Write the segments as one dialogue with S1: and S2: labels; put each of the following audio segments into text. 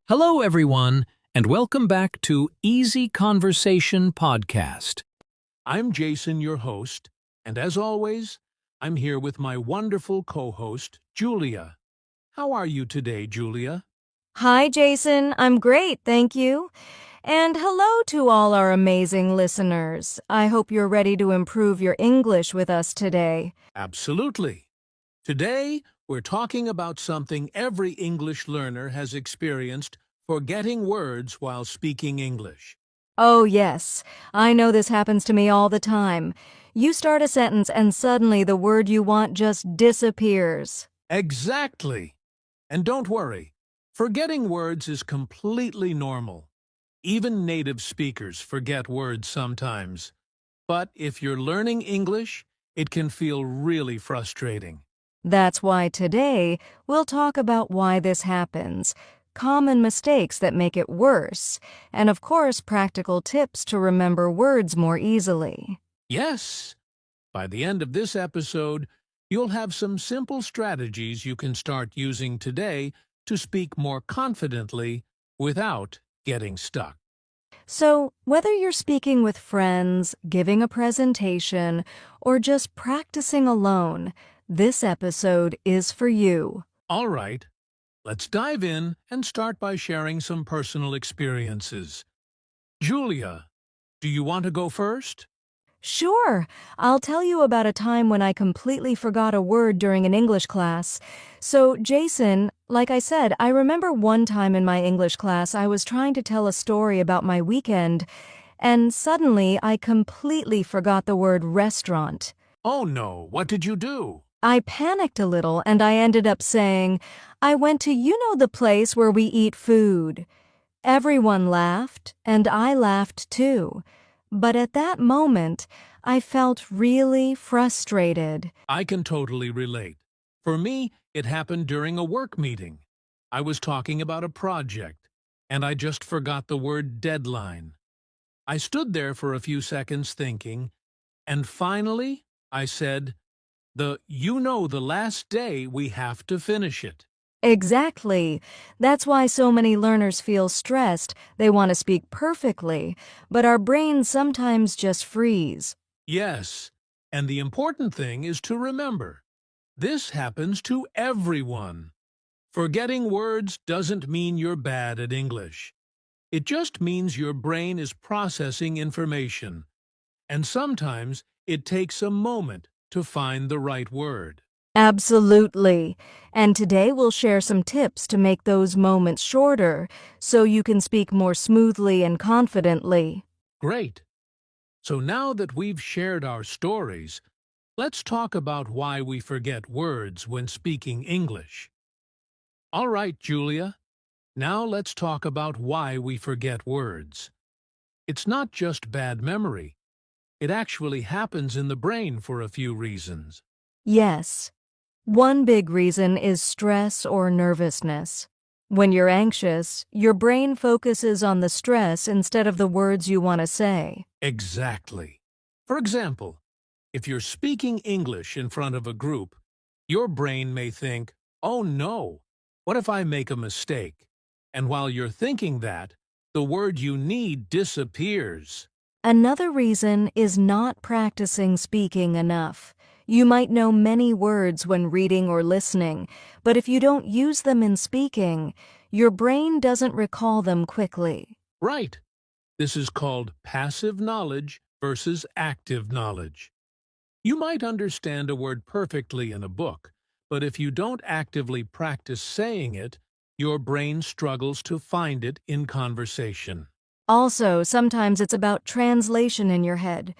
S1: Hello, everyone, and welcome back to Easy Conversation Podcast. I'm Jason, your host, and as always, I'm here with my wonderful co-host, Julia. How are you today, Julia?
S2: Hi, Jason. I'm great, thank you. And hello to all our amazing listeners. I hope you're ready to improve your English with us today.
S1: Absolutely. Today, we're talking about something every English learner has experienced: forgetting words while speaking English.
S2: Oh, yes. I know this happens to me all the time. You start a sentence and suddenly the word you want just disappears.
S1: Exactly. And don't worry, forgetting words is completely normal. Even native speakers forget words sometimes. But if you're learning English, it can feel really frustrating.
S2: That's why today we'll talk about why this happens, common mistakes that make it worse, and of course practical tips to remember words more easily.
S1: Yes, by the end of this episode, you'll have some simple strategies you can start using today to speak more confidently without getting stuck.
S2: So, whether you're speaking with friends, giving a presentation, or just practicing alone, this episode is for you.
S1: All right, let's dive in and start by sharing some personal experiences. Julia, do you want to go first?
S2: Sure, I'll tell you about a time when I completely forgot a word during an English class. So, Jason, like I said, I remember one time in my English class I was trying to tell a story about my weekend, and suddenly I completely forgot the word restaurant.
S1: Oh no, what did you do?
S2: I panicked a little and I ended up saying, I went to the place where we eat food. Everyone laughed, and I laughed too. But at that moment, I felt really frustrated.
S1: I can totally relate. For me, it happened during a work meeting. I was talking about a project, and I just forgot the word deadline. I stood there for a few seconds thinking, and finally, I said, the last day we have to finish it.
S2: Exactly. That's why so many learners feel stressed. They want to speak perfectly, but our brains sometimes just freeze.
S1: Yes, and the important thing is to remember, this happens to everyone. Forgetting words doesn't mean you're bad at English. It just means your brain is processing information, and sometimes it takes a moment to find the right word.
S2: Absolutely. And today we'll share some tips to make those moments shorter so you can speak more smoothly and confidently.
S1: Great. So now that we've shared our stories, let's talk about why we forget words when speaking English. All right, Julia. Now let's talk about why we forget words. It's not just bad memory. It actually happens in the brain for a few reasons.
S2: Yes. One big reason is stress or nervousness. When you're anxious, your brain focuses on the stress instead of the words you want to say.
S1: Exactly. For example, if you're speaking English in front of a group, your brain may think, oh no, what if I make a mistake? And while you're thinking that, the word you need disappears.
S2: Another reason is not practicing speaking enough. You might know many words when reading or listening, but if you don't use them in speaking, your brain doesn't recall them quickly.
S1: Right. This is called passive knowledge versus active knowledge. You might understand a word perfectly in a book, but if you don't actively practice saying it, your brain struggles to find it in conversation.
S2: Also, sometimes it's about translation in your head.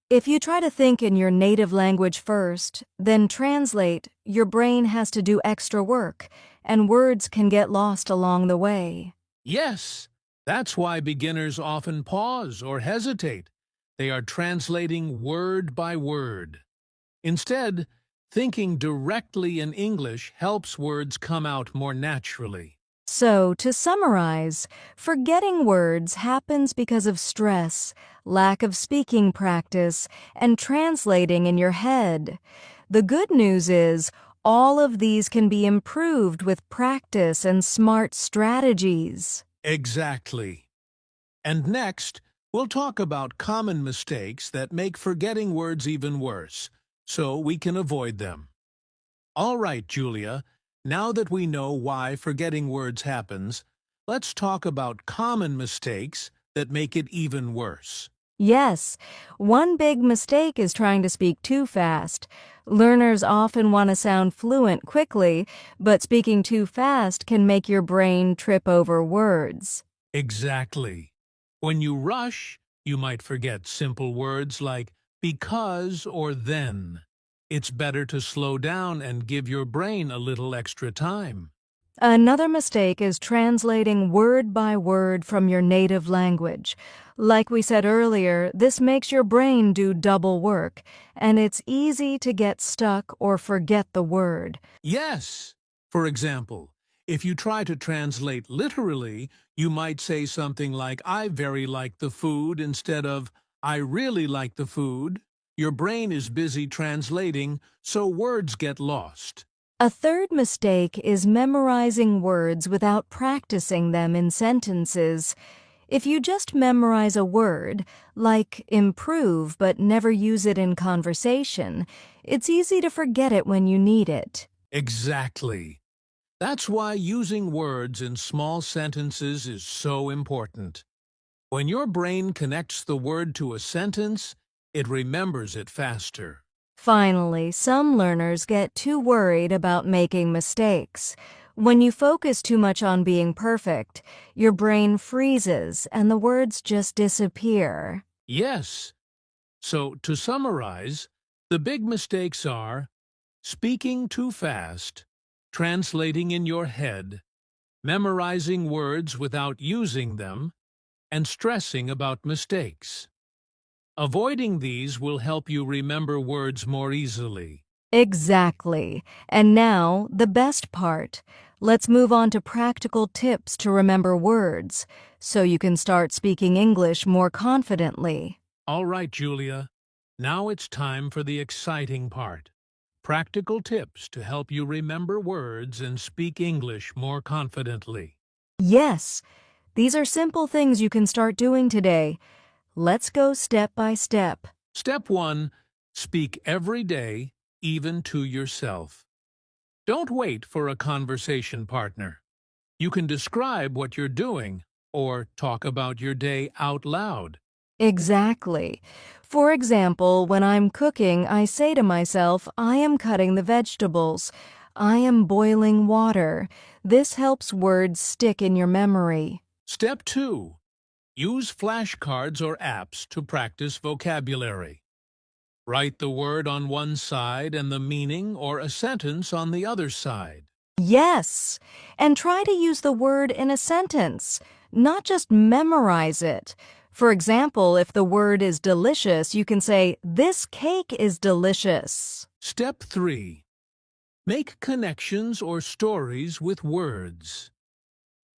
S2: If you try to think in your native language first, then translate, your brain has to do extra work, and words can get lost along the way.
S1: Yes, that's why beginners often pause or hesitate. They are translating word by word. Instead, thinking directly in English helps words come out more naturally.
S2: So, to summarize, forgetting words happens because of stress, lack of speaking practice, and translating in your head. The good news is, All of these can be improved with practice and smart strategies.
S1: Exactly. And next, we'll talk about common mistakes that make forgetting words even worse, so we can avoid them. All right, Julia, now that we know why forgetting words happens, let's talk about common mistakes that make it even worse.
S2: Yes, one big mistake is trying to speak too fast. Learners often want to sound fluent quickly, but speaking too fast can make your brain trip over words.
S1: Exactly. When you rush, you might forget simple words like because or then. It's better to slow down and give your brain a little extra time.
S2: Another mistake is translating word by word from your native language. Like we said earlier, this makes your brain do double work, and it's easy to get stuck or forget the word.
S1: Yes. For example, if you try to translate literally, you might say something like, I very like the food instead of, I really like the food. Your brain is busy translating, so words get lost.
S2: A third mistake is memorizing words without practicing them in sentences. If you just memorize a word, like improve, but never use it in conversation, it's easy to forget it when you need it.
S1: Exactly. That's why using words in small sentences is so important. When your brain connects the word to a sentence, it remembers it faster.
S2: Finally, some learners get too worried about making mistakes. When you focus too much on being perfect, your brain freezes and the words just disappear.
S1: Yes. So, to summarize, the big mistakes are speaking too fast, translating in your head, memorizing words without using them, and stressing about mistakes. Avoiding these will help you remember words more easily.
S2: Exactly. And now, the best part. Let's move on to practical tips to remember words, so you can start speaking English more confidently.
S1: All right, Julia. Now it's time for the exciting part. Practical tips to help you remember words and speak English more confidently.
S2: Yes, these are simple things you can start doing today. Let's go step by step.
S1: Step 1. Speak every day, even to yourself. Don't wait for a conversation partner. You can describe what you're doing or talk about your day out loud.
S2: Exactly. For example, when I'm cooking, I say to myself, I am cutting the vegetables. I am boiling water. This helps words stick in your memory.
S1: Step 2. Use flashcards or apps to practice vocabulary. Write the word on one side and the meaning or a sentence on the other side.
S2: Yes, and try to use the word in a sentence, not just memorize it. For example, if the word is delicious, you can say, this cake is delicious.
S1: Step 3. Make connections or stories with words.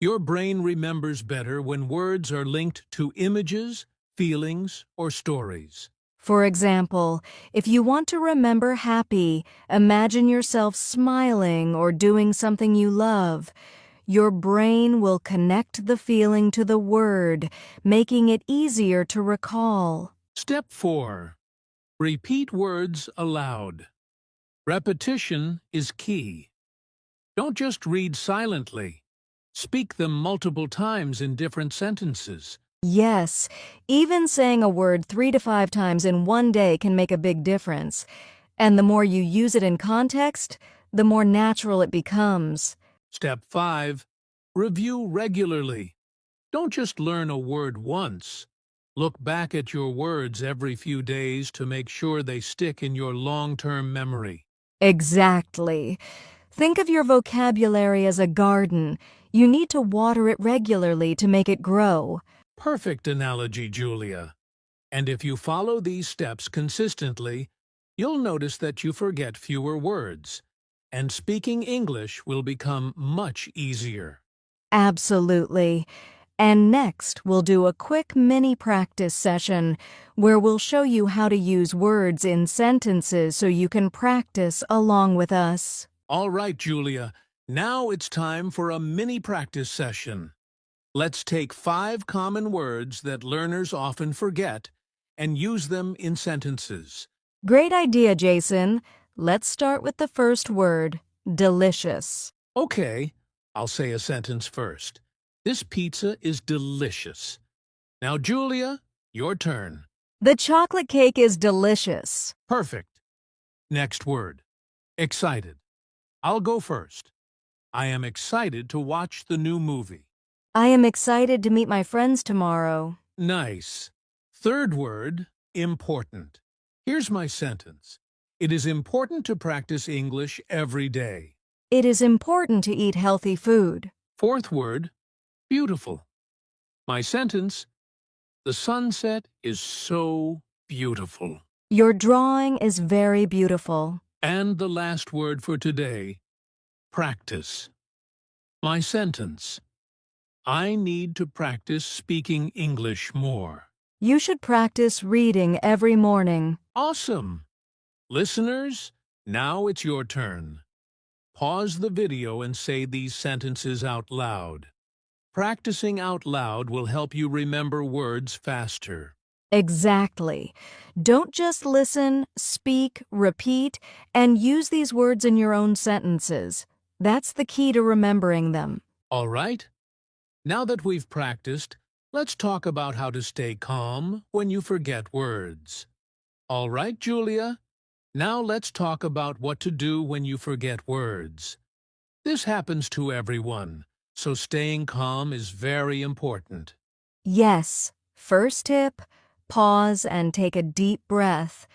S1: Your brain remembers better when words are linked to images, feelings, or stories.
S2: For example, if you want to remember happy, imagine yourself smiling or doing something you love. Your brain will connect the feeling to the word, making it easier to recall.
S1: Step 4. Repeat words aloud. Repetition is key. Don't just read silently. Speak them multiple times in different sentences.
S2: Yes, even saying a word 3 to 5 times in one day can make a big difference. And the more you use it in context, the more natural it becomes.
S1: Step 5. Review regularly. Don't just learn a word once. Look back at your words every few days to make sure they stick in your long-term memory.
S2: Exactly. Think of your vocabulary as a garden. You need to water it regularly to make it grow.
S1: Perfect analogy, Julia. And if you follow these steps consistently, you'll notice that you forget fewer words, and speaking English will become much easier.
S2: Absolutely. And next, we'll do a quick mini practice session where we'll show you how to use words in sentences so you can practice along with us.
S1: All right, Julia. Now it's time for a mini practice session. Let's take 5 common words that learners often forget and use them in sentences.
S2: Great idea, Jason. Let's start with the first word, delicious.
S1: Okay, I'll say a sentence first. This pizza is delicious. Now, Julia, your turn.
S2: The chocolate cake is delicious.
S1: Perfect. Next word, excited. I'll go first. I am excited to watch the new movie.
S2: I am excited to meet my friends tomorrow.
S1: Nice. Third word, important. Here's my sentence. It is important to practice English every day.
S2: It is important to eat healthy food.
S1: Fourth word, beautiful. My sentence, the sunset is so beautiful.
S2: Your drawing is very beautiful.
S1: And the last word for today, practice. My sentence, I need to practice speaking English more.
S2: You should practice reading every morning.
S1: Awesome! Listeners, now it's your turn. Pause the video and say these sentences out loud. Practicing out loud will help you remember words faster.
S2: Exactly. Don't just listen, speak, repeat, and use these words in your own sentences. That's the key to remembering them.
S1: All right? Now that we've practiced, let's talk about how to stay calm when you forget words. All right, Julia? Now let's talk about what to do when you forget words. This happens to everyone, so staying calm is very important.
S2: Yes. First tip, pause and take a deep breath.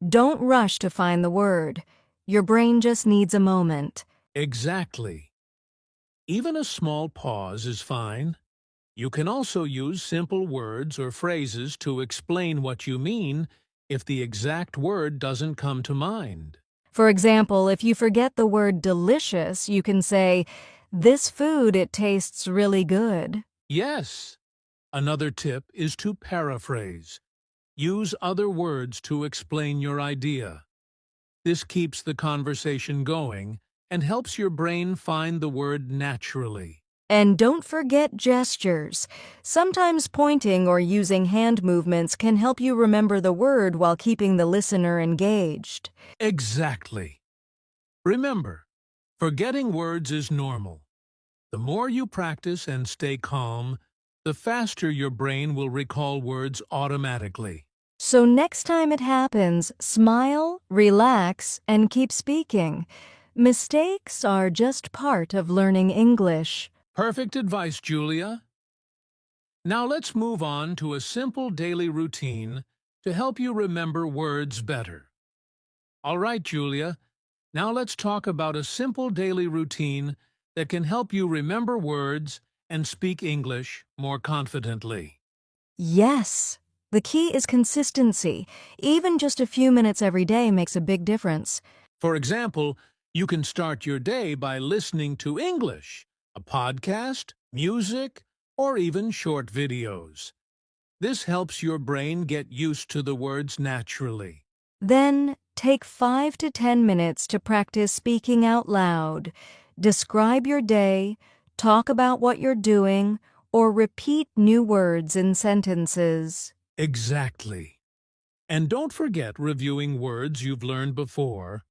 S2: Don't rush to find the word. Your brain just needs a moment.
S1: Exactly. Even a small pause is fine. You can also use simple words or phrases to explain what you mean if the exact word doesn't come to mind.
S2: For example, if you forget the word delicious, you can say, "This food, it tastes really good."
S1: Yes. Another tip is to paraphrase. Use other words to explain your idea. This keeps the conversation going and helps your brain find the word naturally.
S2: And don't forget gestures. Sometimes pointing or using hand movements can help you remember the word while keeping the listener engaged.
S1: Exactly. Remember, forgetting words is normal. The more you practice and stay calm, the faster your brain will recall words automatically.
S2: So next time it happens, smile, relax, and keep speaking. Mistakes are just part of learning English.
S1: Perfect advice, Julia. Now let's move on to a simple daily routine to help you remember words better. All right, Julia, now let's talk about a simple daily routine that can help you remember words and speak English more confidently.
S2: Yes, the key is consistency. Even just a few minutes every day makes a big difference.
S1: For example, you can start your day by listening to English, a podcast, music, or even short videos. This helps your brain get used to the words naturally.
S2: Then, take 5 to 10 minutes to practice speaking out loud. Describe your day, talk about what you're doing, or repeat new words in sentences.
S1: Exactly. And don't forget reviewing words you've learned before.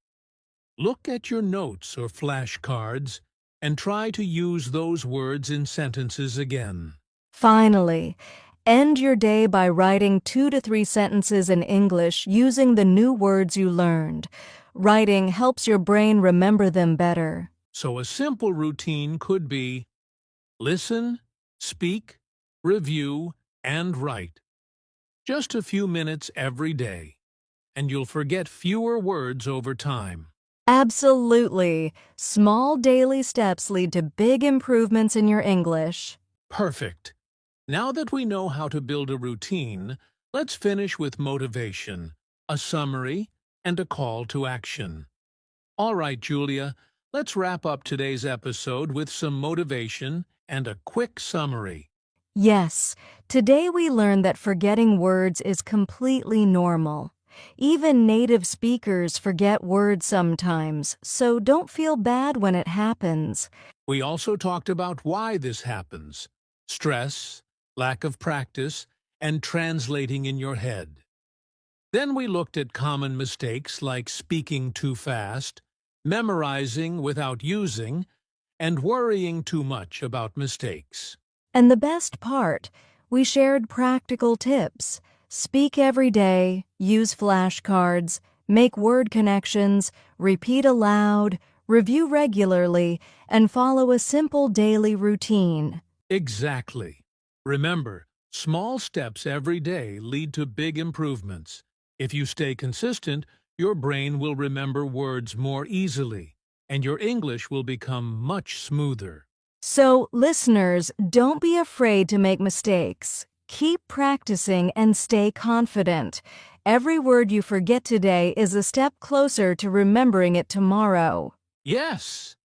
S1: Look at your notes or flashcards and try to use those words in sentences again.
S2: Finally, end your day by writing 2 to 3 sentences in English using the new words you learned. Writing helps your brain remember them better.
S1: So a simple routine could be listen, speak, review, and write. Just a few minutes every day, and you'll forget fewer words over time.
S2: Absolutely. Small daily steps lead to big improvements in your English.
S1: Perfect. Now that we know how to build a routine, let's finish with motivation, a summary, and a call to action. All right, Julia, let's wrap up today's episode with some motivation and a quick summary.
S2: Yes, today we learned that forgetting words is completely normal. Even native speakers forget words sometimes, so don't feel bad when it happens.
S1: We also talked about why this happens: stress, lack of practice, and translating in your head. Then we looked at common mistakes like speaking too fast, memorizing without using, and worrying too much about mistakes.
S2: And the best part, we shared practical tips. Speak every day, use flashcards, make word connections, repeat aloud, review regularly, and follow a simple daily routine.
S1: Exactly. Remember, small steps every day lead to big improvements. If you stay consistent, your brain will remember words more easily, and your English will become much smoother.
S2: So, listeners, don't be afraid to make mistakes. Keep practicing and stay confident. Every word you forget today is a step closer to remembering it tomorrow.
S1: Yes!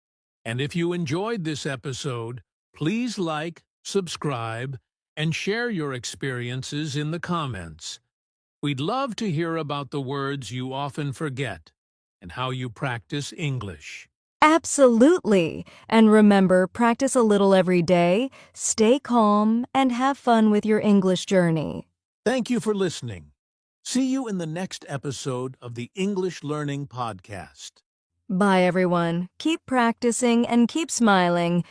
S1: And if you enjoyed this episode, please like, subscribe, and share your experiences in the comments. We'd love to hear about the words you often forget and how you practice English.
S2: Absolutely. And remember, practice a little every day, stay calm, and have fun with your English journey.
S1: Thank you for listening. See you in the next episode of the English Learning Podcast.
S2: Bye, everyone. Keep practicing and keep smiling.